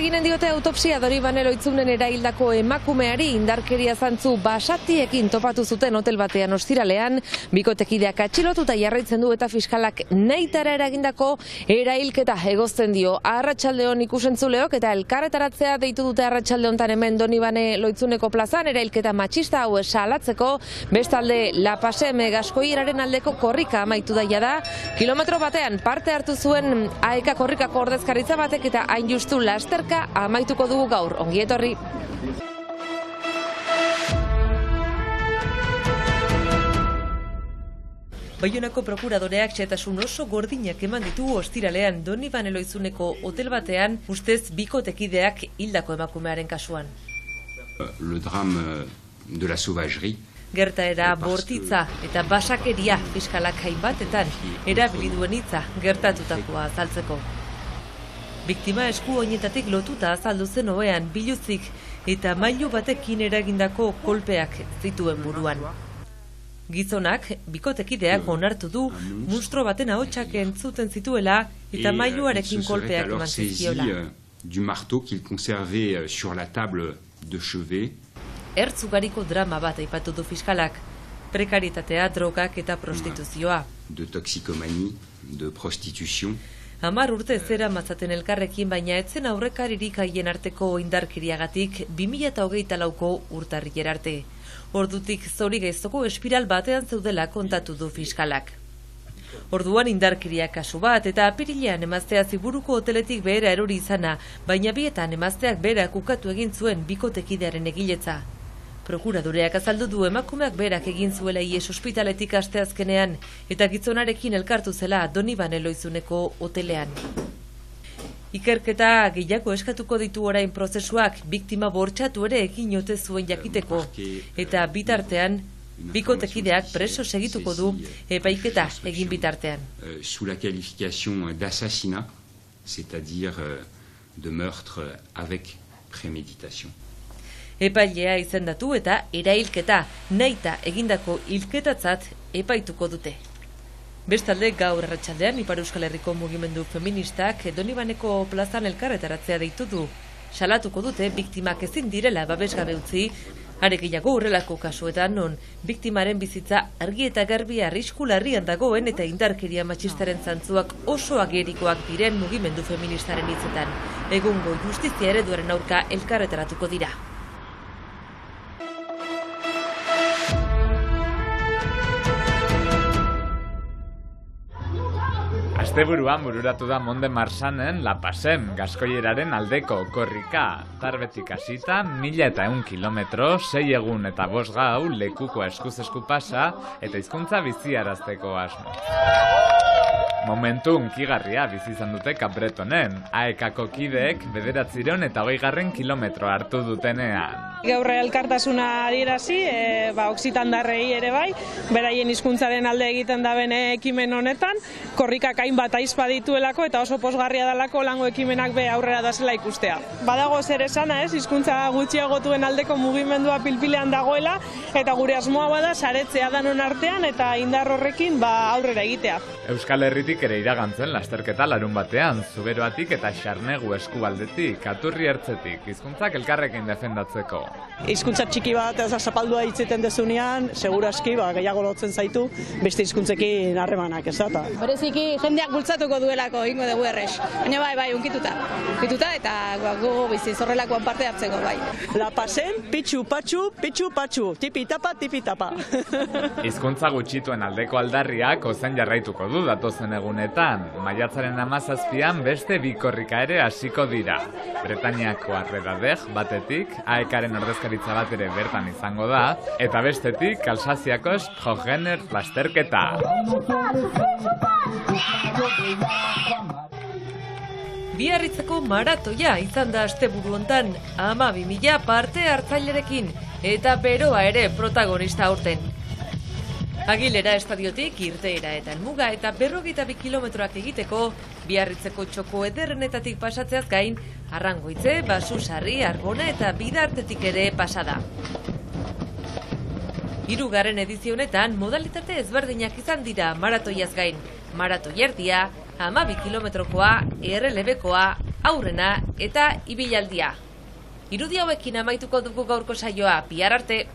Eginen diote autopsia Donibane Loitzunen eraildako emakumeari indarkeria zantzu basatiekin topatu zuten hotel batean ostiralean, bikotekideak atxilotuta jarraitzen du eta fiskalak nahitara eragindako erailketa egozten dio. Arratsaldeon ikusentzuleok eta elkarretaratzea deitu dute arratsalde hontan hemen Donibane Loitzuneko plazan erailketa matxista hau salatzeko. Bestalde La Pasem gaskoieraren aldeko korrika amaitu daia da. Kilometro batean parte hartu zuen AEK korrikako ordezkaritza batek eta hain justu lasterka amaituko dugu gaur. Ongi etorri. Baionako prokuradoreak xehetasun oso gordinak eman ditugu ostiralean Donibane Loitzuneko hotel batean ustez bikotekideak hildako emakumearen kasuan. Le drame de la sauvagerie. Gertaera bortitza eta basakeria fiskalak hainbatetan erabili duen hitza gertatutakoa azaltzeko. Biktima esku oinetatik lotuta azaldu zen ohean biluzik eta mailu batekin eragindako kolpeak zituen buruan. Gizonak, bikotekideak onartu du, munstro baten ahotsak entzuten zituela eta mailuarekin kolpeak eman zizkiola. Du marteau qu'il conservait sur la table de chevet. Ertzugariko drama bat aipatu du fiskalak. Prekaritatea, drogak eta prostituzioa. De toxicomanie, de prostitution. 10 urte zera matzaten elkarrekin, baina etzen aurrekaririk haien arteko indarkeriagatik 2024ko urtarrilera arte. Ordutik zori gaiztoko espiral batean zeudela kontatu du fiskalak. Orduan indarkeria kasu bat eta apirilean emaztea Ziburuko hoteletik behera erori izana, baina bietan emazteak berak ukatu egin zuen bikotekidearen egiletza. Prokuradoreak azaldu du emakumeak berak egin zuela ies ospitaletik asteazkenean eta gizonarekin elkartu zela Donibane Loitzuneko hotelean. Ikerketa gehiago eskatuko ditu orain prozesuak, biktima bortxatu ere ekin ote zuen jakiteko eta bitartean bikotekideak preso segituko du epaiketa egin bitartean. Sous la qualification d'assassinat, c'est-à-dire de meurtre avec préméditation. Epailea izendatu eta erailketa nahita egindako hilketatzat epaituko dute. Bestalde gaur arratsaldean Ipar Euskal Herriko mugimendu feministak Donibaneko plazan elkarretaratzea deitu du. Salatuko dute biktimak ezin direla babesgabe utzi, are gehiago horrelako kasuetan non biktimaren bizitza argi eta garbi arrisku larrian dagoen eta indarkeria matxistaren zantzuak oso agerikoak diren mugimendu feministaren hitzetan. Egungo justizia ereduaren aurka elkarretaratuko dira. Asteburuan bururatu da Monde Marsanen La Pasem gaskoieraren aldeko korrika. Tarbetik hasita 1100 kilometro, 6 egun eta 5 gau lekuko eskuz esku pasa eta hizkuntza biziarazteko asmo. Momentu hunkigarria bizi izan dute Cabretonen, AEKako kideek 920 kilometro hartu dutenean. Gaur elkartasuna adierazi, oksitandarrei ere bai, beraien hizkuntzaren alde egiten daben ekimen honetan, korrikak hainbat aizpa dituelako eta oso pozgarria dalako lango ekimenak be aurrera dazela ikustea. Badago zer esana, hizkuntza gutxiagotuen aldeko mugimendua pilpilean dagoela eta gure asmoa bada saretzea danon artean eta indar horrekin aurrera egitea. Euskal Herritik ere iragantzen lasterketa larun batean, Zuberoatik eta Xarnegu eskubaldetik, Aturri ertzetik, hizkuntzak elkarrekin defendatzeko. Hizkuntza txiki bat zapaldua hitzeten dezunean, seguraski gehiago lotzen zaitu beste hizkuntzekin harremanak, ez da? Bereziki jendeak bultzatuko duelako ingo dugu errex, baina bai, unkituta eta gu biziz horrelakoan parte hartzeko bai. La Pasem, pitxu patxu, tipi-tapa. Hizkuntza gutxituen aldeko aldarriak ozen jarraituko du datozen egunetan. Maiatzaren 17an beste bi korrika ere hasiko dira. Bretainiako Arredadeg batetik, AEKaren ordezkaritza bat ere bertan izango da, eta bestetik Alsaziako Strohener lasterketa. Biarritzeko maratoia izan da asteburu hontan 12.000 parte hartzailerekin eta beroa ere protagonista aurten. Agilera estadiotik irteera eta helmuga eta 52 kilometroak egiteko Biarritzeko txoko ederrenetatik pasatzeaz gain, Arrangoitze, Basusarri, Arbona eta Bidartetik ere pasada. 3. edizio honetan modalitate ezberdinak izan dira maratoiaz gain. Maratoi erdia, 12 kilometrokoa, errelebekoa, aurrena eta ibilaldia. Irudi hauekin amaituko dugu gaurko saioa, bihar arte.